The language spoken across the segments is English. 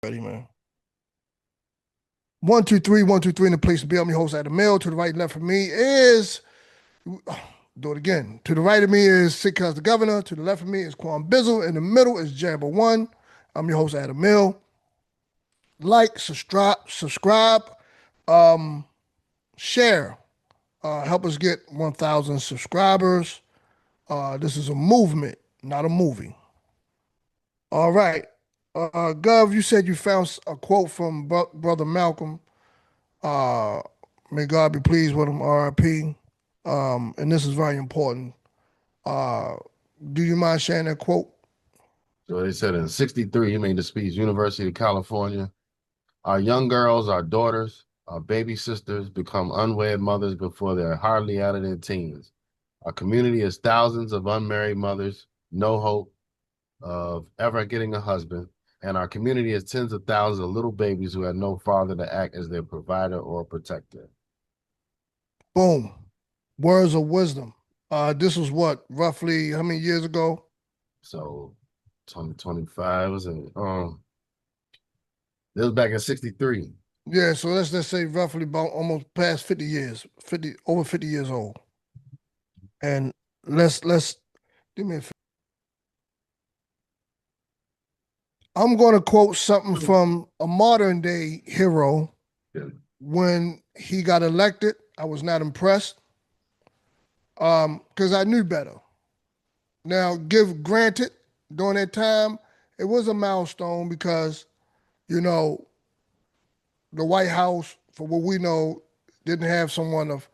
Ready, man. 1, 2, 3, 1, 2, 3 in the place to be. I'm your host, Adam Mill. To the right and left of me is, do it again. To the right of me is Sick Cuz the Governor. To the left of me is Quan Bizzle. In the middle is Jabber One. I'm your host, Adam Mill. Like, subscribe, um, share. Help us get 1,000 subscribers. This is a movement, not a movie. All right. Gov, you said you found a quote from Brother Malcolm. Uh, May God be pleased with him, RIP. And this is very important. Uh, do you mind sharing that quote? So they said in 63, he made the speech, University of California. Our young girls, our daughters, our baby sisters become unwed mothers before they're hardly out of their teens. Our community is thousands of unmarried mothers, no hope of ever getting a husband. And our community is tens of thousands of little babies who have no father to act as their provider or protector. Boom. Words of wisdom. This was what, roughly how many years ago? So 2025 was this was back in 63. Yeah, so let's just say roughly about almost past 50 years, over 50 years old. And let's give me a I'm going to quote something from a modern day hero. When he got elected, I was not impressed because I knew better. Now, give granted, during that time, it was a milestone because, you know, the White House, for what we know, didn't have someone of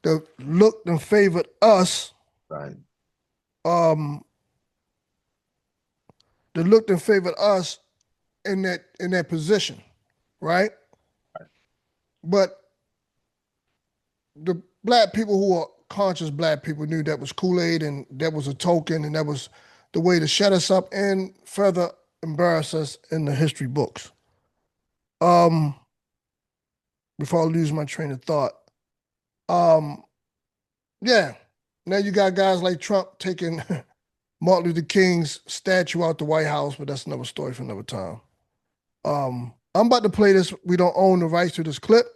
that looked and favored us. Right. Um, that looked and favored us in that position, right? But the black people who are conscious black people knew that was Kool-Aid and that was a token and that was the way to shut us up and further embarrass us in the history books. Um, Before I lose my train of thought. Um, yeah. Now you got guys like Trump taking Martin Luther King's statue out the White House, but that's another story for another time. I'm about to play this. We don't own the rights to this clip.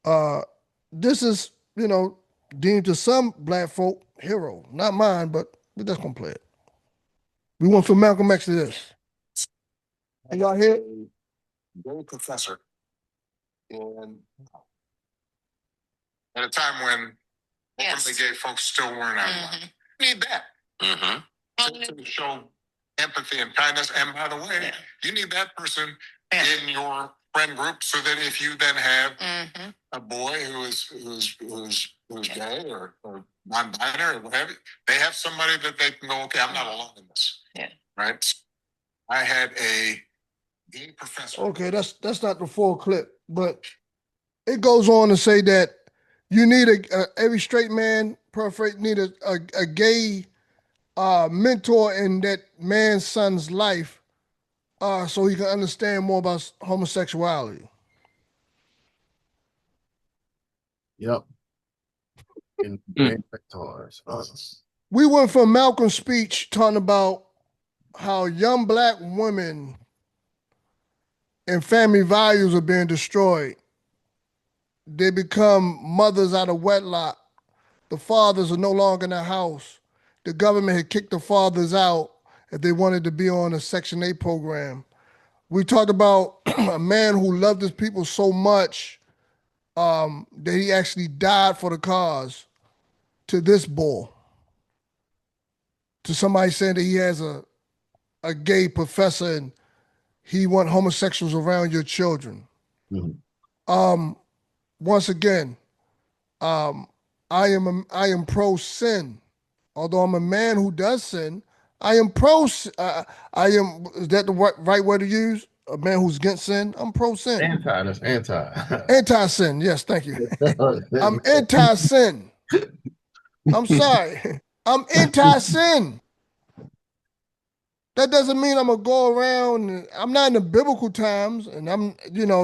Uh, this is, deemed to some black folk hero. Not mine, but we're just gonna play it. We went from Malcolm X to this. And y'all hear? Gay professor in at a time when openly gay folks still weren't outlawed. You need that to show empathy and kindness. And by the way, you need that person in your friend group so that if you then have a boy who's gay or non-binary or whatever, they have somebody that they can go, okay, I'm not alone in this. Yeah. Right. I had a gay professor. Okay, that's not the full clip, but it goes on to say that you need every straight man, perfect, need a gay mentor in that man's son's life, so he can understand more about homosexuality. Yep. In mentors. We went from Malcolm's speech talking about how young black women and family values are being destroyed. They become mothers out of wedlock. The fathers are no longer in the house. The government had kicked the fathers out if they wanted to be on a Section 8 program. We talked about a man who loved his people so much that he actually died for the cause, to this bull. To somebody saying that he has a gay professor and he want homosexuals around your children. Once again, I am pro sin. Although I'm a man who does sin, I am pro. I am. Is that the right word to use? A man who's against sin. I'm pro sin. That's anti. Anti sin. Yes, thank you. I'm anti sin. I'm sorry. I'm anti sin. That doesn't mean I'm gonna go around. I'm not in the biblical times, and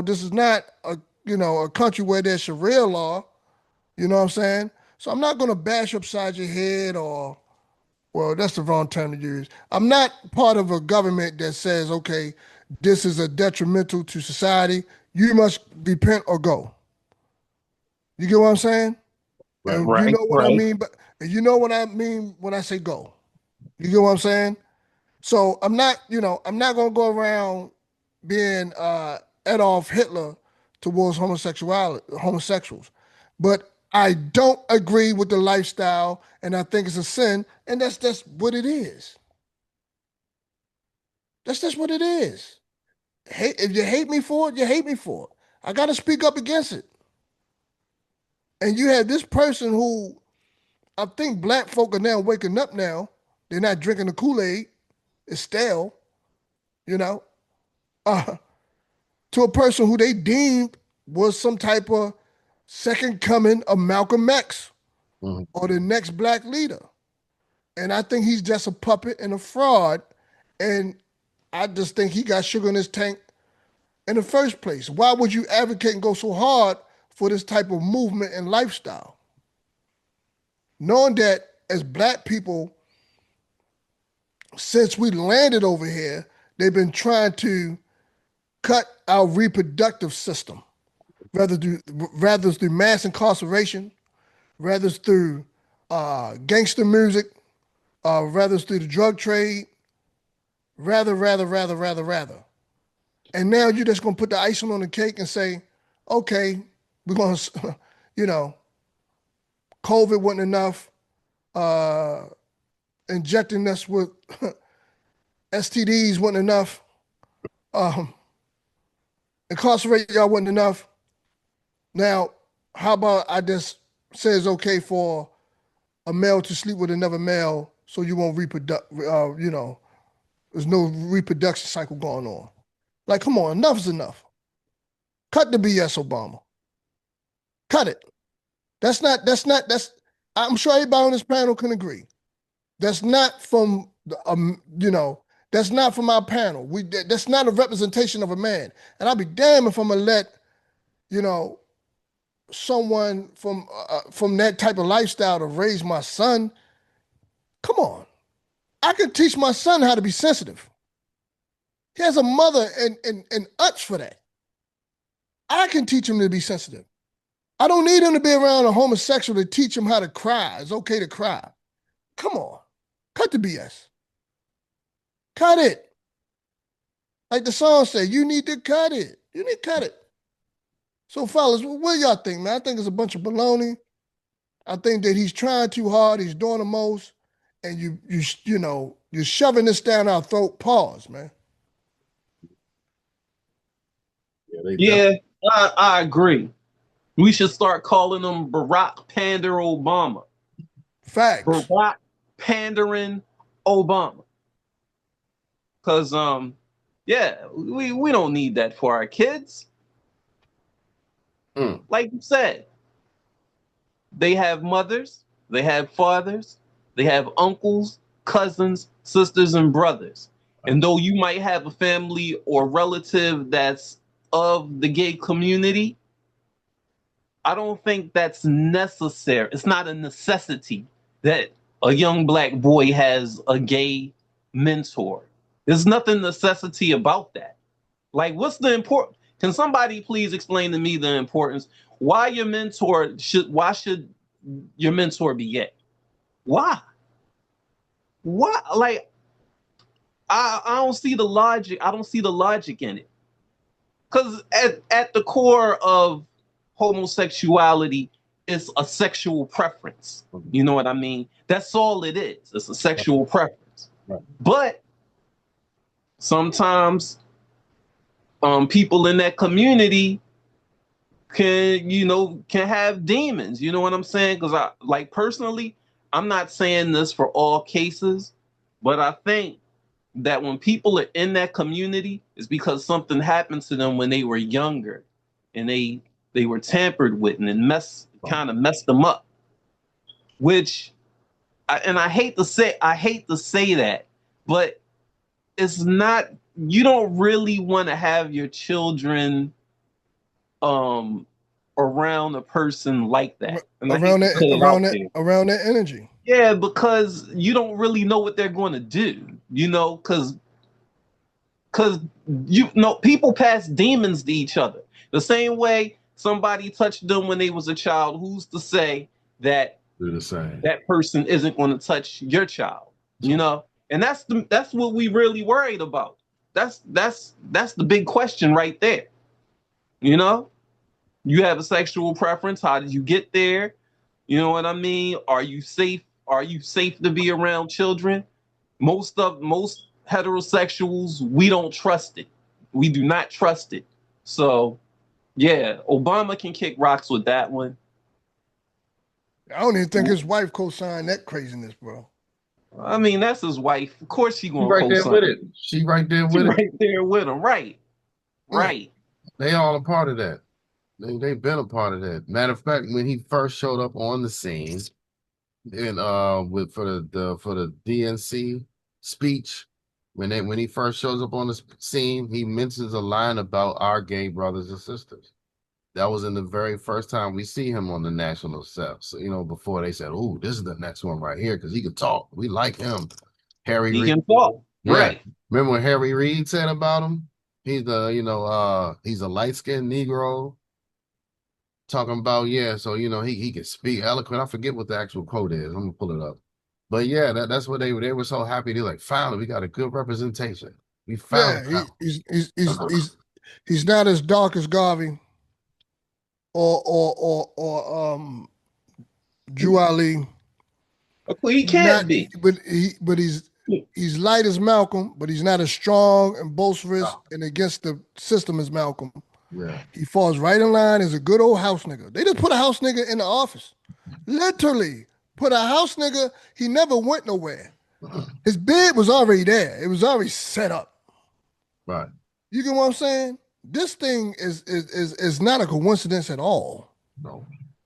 this is not a country where there's Sharia law. You know what I'm saying? So I'm not gonna bash upside your head or, well, that's the wrong term to use. I'm not part of a government that says, okay, this is a detrimental to society. You must repent or go. You get what I'm saying? Right. And you know what I mean, but you know what I mean when I say go. You get what I'm saying? So I'm not, I'm not gonna go around being Adolf Hitler towards homosexuals. But I don't agree with the lifestyle, and I think it's a sin, and that's just what it is. That's just what it is. If you hate me for it, you hate me for it. I gotta speak up against it. And you have this person who I think black folk are now waking up now. They're not drinking the Kool-Aid. It's stale, you know. Uh, to a person who they deemed was some type of second coming of Malcolm X or the next black leader. And I think he's just a puppet and a fraud. And I just think he got sugar in his tank in the first place. Why would you advocate and go so hard for this type of movement and lifestyle? Knowing that as black people, since we landed over here, they've been trying to cut our reproductive system, rather through mass incarceration, rather through gangster music, rather through the drug trade, rather. And now you're just gonna put the icing on the cake and say, okay, we're gonna, COVID wasn't enough. Injecting us with STDs wasn't enough. Incarcerate y'all wasn't enough. Now, how about I just say it's okay for a male to sleep with another male so you won't there's no reproduction cycle going on. Like, come on, enough is enough. Cut the BS, Obama. Cut it. I'm sure everybody on this panel can agree. That's not from, that's not from our panel. That's not a representation of a man. And I'll be damned if I'm gonna let, someone from that type of lifestyle to raise my son. Come on. I can teach my son how to be sensitive. He has a mother and aunts for that. I can teach him to be sensitive. I don't need him to be around a homosexual to teach him how to cry. It's okay to cry. Come on. Cut the BS. Cut it. Like the song said, you need to cut it. You need to cut it. So, fellas, what y'all think, man? I think it's a bunch of baloney. I think that he's trying too hard. He's doing the most, and you're shoving this down our throat. Pause, man. Yeah, I agree. We should start calling him Barack Pander Obama. Facts. Barack pandering Obama. Because, we don't need that for our kids. Like you said, they have mothers, they have fathers, they have uncles, cousins, sisters, and brothers. And though you might have a family or relative that's of the gay community, I don't think that's necessary. It's not a necessity that a young black boy has a gay mentor. There's nothing necessity about that. Like, what's the important? Can somebody please explain to me the importance? Why should your mentor be gay? Why? Like, I don't see the logic. I don't see the logic in it. Because at the core of homosexuality is a sexual preference. You know what I mean? That's all it is. It's a sexual preference. Right. But sometimes people in that community can have demons. You know what I'm saying? Because personally, I'm not saying this for all cases, but I think that when people are in that community, it's because something happened to them when they were younger, and they were tampered with and kind of messed them up. Which, I hate to say that, but it's not. You don't really want to have your children around a person like that. Around that energy. Yeah, because you don't really know what they're going to do, because because you know people pass demons to each other. The same way somebody touched them when they was a child, who's to say that Do the same. that person isn't going to touch your child? You know, and that's what we really worried about. That's the big question right there. You know, you have a sexual preference. How did you get there? You know what I mean? Are you safe? Are you safe to be around children? Most heterosexuals, we don't trust it. We do not trust it. So, yeah, Obama can kick rocks with that one. I don't even think his wife co-signed that craziness, bro. I mean, that's his wife. Of course, she gonna right there co-sign. with it. She right there with it. Right there with him. Right. Right. They all a part of that. They've been a part of that. Matter of fact, when he first showed up on the scene, and for the DNC speech, when he first shows up on the scene, he mentions a line about our gay brothers and sisters. That was in the very first time we see him on the national set. So, you know, before they said, "Oh, this is the next one right here," because he could talk. We like him. Harry Reid. He can talk. Yeah. Right. Remember what Harry Reid said about him? He's he's a light-skinned Negro. Talking about, yeah, so you know, he can speak eloquent. I forget what the actual quote is. I'm gonna pull it up. But yeah, that's what they were so happy. They're like, finally, we got a good representation. We found he's not as dark as Garvey or Drew Ali. He can't be. But he's light as Malcolm, but he's not as strong and boisterous and against the system as Malcolm. Yeah. He falls right in line as a good old house nigga. They just put a house nigga in the office. Literally put a house nigga. He never went nowhere. His bid was already there. It was already set up. Right. You get what I'm saying? This thing is not a coincidence at all. No.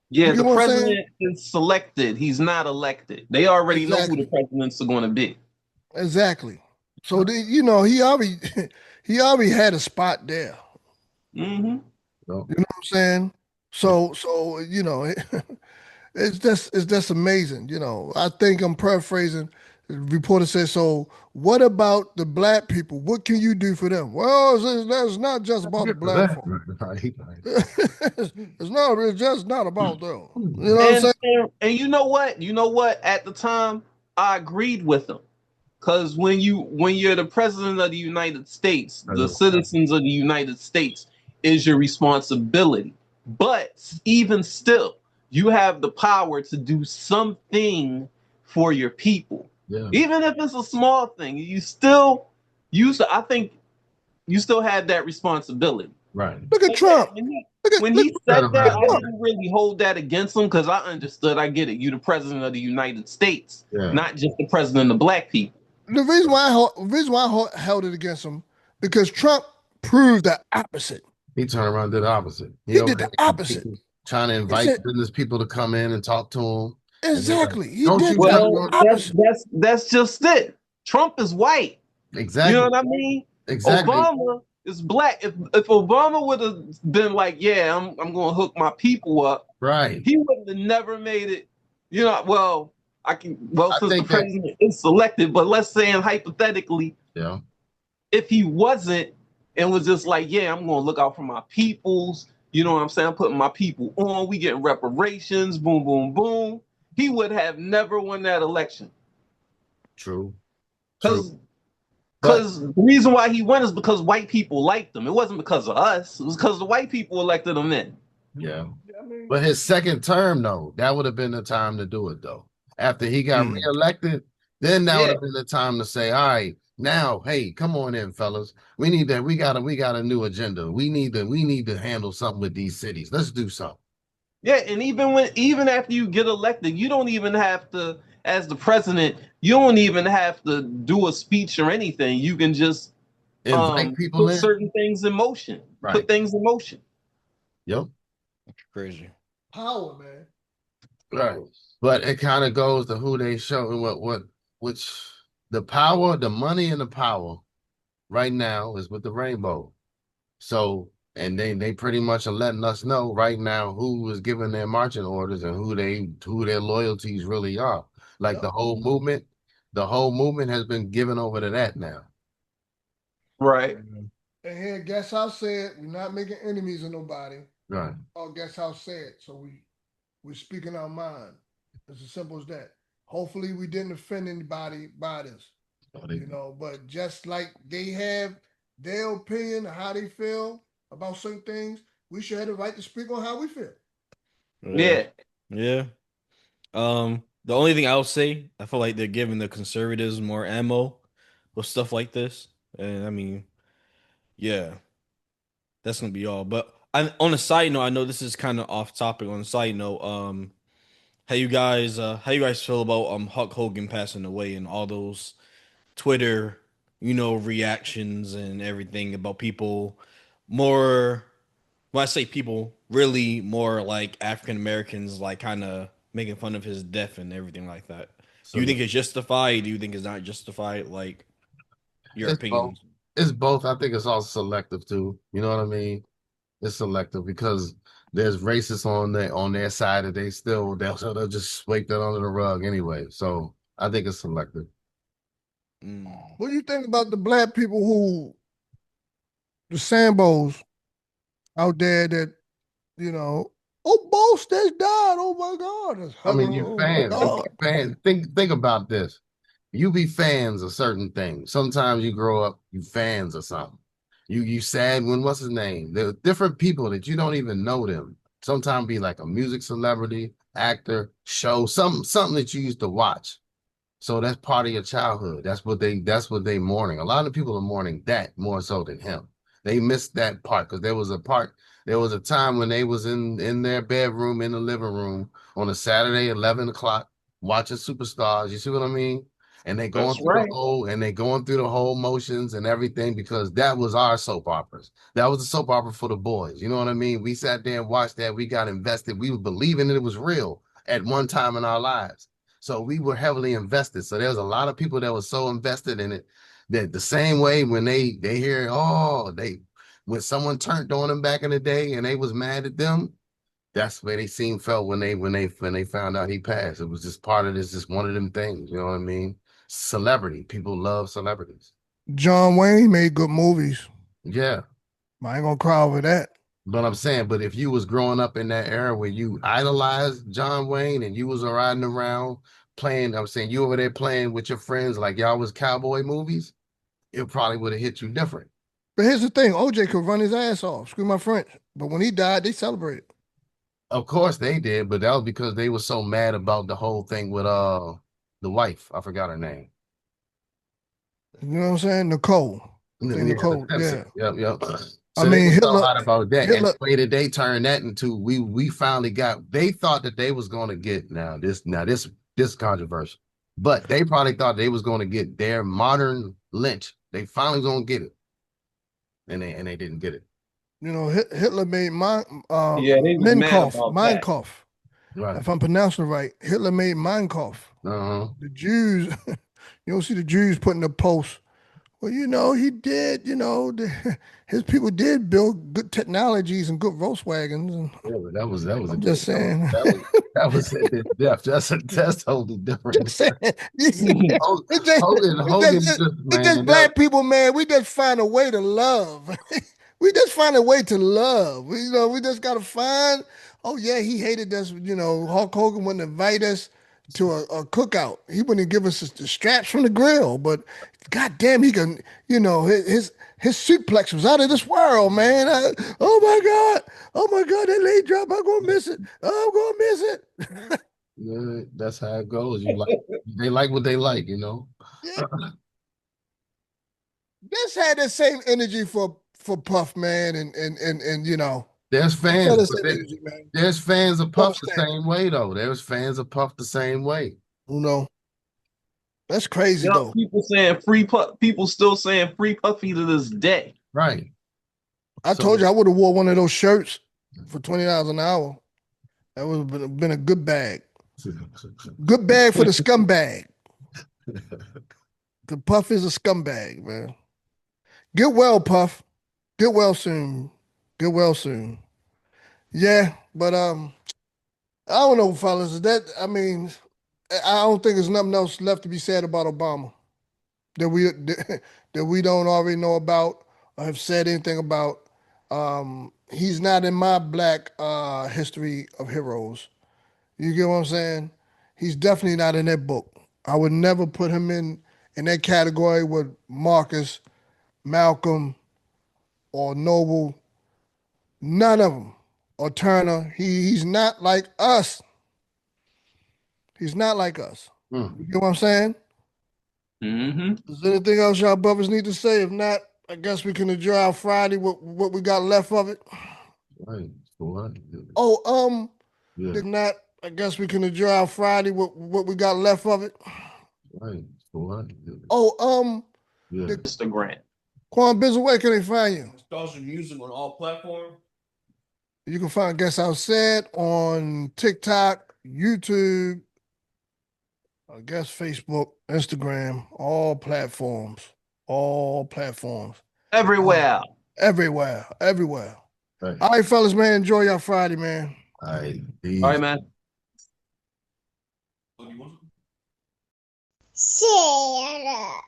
Yeah, the president is selected. He's not elected. They already know who the presidents are going to be. Exactly. So you know he already had a spot there. Mm-hmm. You know what I'm saying? So you know, it's just amazing. You know, I think I'm paraphrasing. The reporter says, "So what about the black people? What can you do for them?" Well, that's not just about the black folk. It's just not about them. You know what I'm saying? And you know what? You know what? At the time, I agreed with him. Because when you're the president of the United States, the citizens of the United States is your responsibility. But even still, you have the power to do something for your people. Yeah. Even if it's a small thing, I think you still have that responsibility. Right. Look at Trump. When he said that, I didn't really hold that against him because I understood. I get it. You're the president of the United States, not just the president of black people. The reason why I held it against him because Trump proved the opposite. He turned around and did the opposite. He did the opposite. Trying to invite business people to come in and talk to him. Exactly. He did the opposite. That's just it. Trump is white. Exactly. You know what I mean? Exactly. Obama is black. If Obama would have been like, yeah, I'm going to hook my people up. Right. He would have never made it. You know, since the president is selected, but let's say hypothetically, if he wasn't and was just like, yeah, I'm going to look out for my peoples, you know what I'm saying? I'm putting my people on, we getting reparations, boom, boom, boom. He would have never won that election. True. Because the reason why he won is because white people liked him. It wasn't because of us. It was because the white people elected him in. Yeah. But his second term, though, that would have been the time to do it, though. After he got reelected, then that would have been the time to say, all right, now, hey, come on in, fellas. We got a new agenda. We need to handle something with these cities. Let's do something. Yeah, and even after you get elected, you don't even have to, as the president, you don't even have to do a speech or anything. You can just invite people put in. Certain things in motion. Right. Put things in motion. Yep. That's crazy. Power, man. Right. But it kind of goes to who they show and which the power, the money and the power right now is with the rainbow. So, and they pretty much are letting us know right now who is giving their marching orders and who their loyalties really are. Like the whole movement has been given over to that now. Right. And here, guess how said we're not making enemies of nobody. Right. Or guess how said. So we're speaking our mind. It's as simple as that. Hopefully, we didn't offend anybody by this. But just like they have their opinion, how they feel about certain things, we should have the right to speak on how we feel. Yeah. Yeah. The only thing I'll say, I feel like they're giving the conservatives more ammo with stuff like this. And I mean, yeah, that's gonna be all. But on a side note, I know this is kind of off topic. On a side note, how you guys feel about Hulk Hogan passing away and all those Twitter, reactions and everything about people more, when I say people, really more like African Americans, like kind of making fun of his death and everything like that. Do So you think it's justified? Do you think it's not justified? Like your it's both. opinions? It's both. I think it's also selective too. You know what I mean? It's selective because there's racists on their side that they'll just sweep that under the rug anyway. So I think it's selective. What do you think about the black people the Sambos out there that, oh, Bo Stitch died. Oh my God. I mean, Oh you my fans, you God. fans. Think about this. You be fans of certain things. Sometimes you grow up, you fans of something. You sad when what's his name? There are different people that you don't even know them. Sometimes be like a music celebrity, actor, show, something that you used to watch. So that's part of your childhood. That's what they mourning. A lot of people are mourning that more so than him. They missed that part because there was a time when they was in their bedroom, in the living room on a Saturday, 11 o'clock, watching superstars. You see what I mean? And That's right. they going through the whole motions and everything because that was our soap operas. That was a soap opera for the boys. You know what I mean? We sat there and watched that. We got invested. We were believing it was real at one time in our lives. So we were heavily invested. So there's a lot of people that were so invested in it that the same way when they hear, when someone turned on them back in the day and they was mad at them, that's where they felt when they found out he passed. It was just part of this, just one of them things. You know what I mean? Celebrity. People love celebrities. John Wayne made good movies. Yeah. I ain't gonna cry over that. But I'm saying, but if you was growing up in that era where you idolized John Wayne and you was riding around playing, I'm saying you over there playing with your friends like y'all was cowboy movies, it probably would have hit you different. But here's the thing, OJ could run his ass off. Screw my French. But when he died, they celebrated. Of course they did, but that was because they were so mad about the whole thing with the wife. I forgot her name. You know what I'm saying? Nicole. Nicole, yeah. Yep. I So mean, they were so Hitler. hot about that. And Hitler, the way that they turned that into, we finally they thought that they was going to get this controversial, but they probably thought they was going to get their modern Lynch. They finally going to get it, and they didn't get it. Hitler made Yeah, they was mad about Mein that. Kampf. Right. If I'm pronouncing it right, Hitler made Mein Kampf. The Jews, you don't see the Jews putting the post. Well, he did, his people did build good technologies and good Volkswagens. And Yeah, but that was I'm just saying. that was at this depth. That's totally different. Just saying. Hogan It's just black people, man. We just find a way to love. We just find a way to love. We just gotta find. Oh yeah, he hated us. Hulk Hogan wouldn't invite us to a cookout. He wouldn't give us the straps from the grill. But goddamn, he can. His suplex was out of this world, man. Oh my God, that leg drop. I'm gonna miss it. I'm gonna miss it. Yeah, that's how it goes. They like what they like, Yeah. This had the same energy for Puff, man, and There's fans, the but same energy, man. there's fans of Puff the Understand. same way though. There's fans of Puff the same way. That's crazy though. People saying people still saying free Puffy to this day. Right. I told you I would have wore one of those shirts for $20 an hour. That would have been a good bag. Good bag for the scumbag. The Puff is a scumbag, man. Get well, Puff. Get well soon. Get well soon. Yeah, but I don't know, fellas. I don't think there's nothing else left to be said about Obama. That that we don't already know about or have said anything about. He's not in my black history of heroes. You get what I'm saying? He's definitely not in that book. I would never put him in that category with Marcus, Malcolm, or Noble. None of them. Or Turner. He's not like us. He's not like us. You get what I'm saying? Mm-hmm. Is there anything else y'all brothers need to say? If not, I guess we can enjoy our Friday, what we got left of it. Right. What? Oh, Yeah. if not, I guess we can enjoy our Friday, what we got left of it. Right. What? Oh, Yeah. Instagram. Quan Bizzle, where can they find you? Nostalgia music on all platforms. You can find Guess How Said on TikTok, YouTube, I guess Facebook, Instagram, all platforms. All platforms. Everywhere. Everywhere. Right. All right, fellas, man. Enjoy your Friday, man. All right. All right, man. Oh, you want some? Share.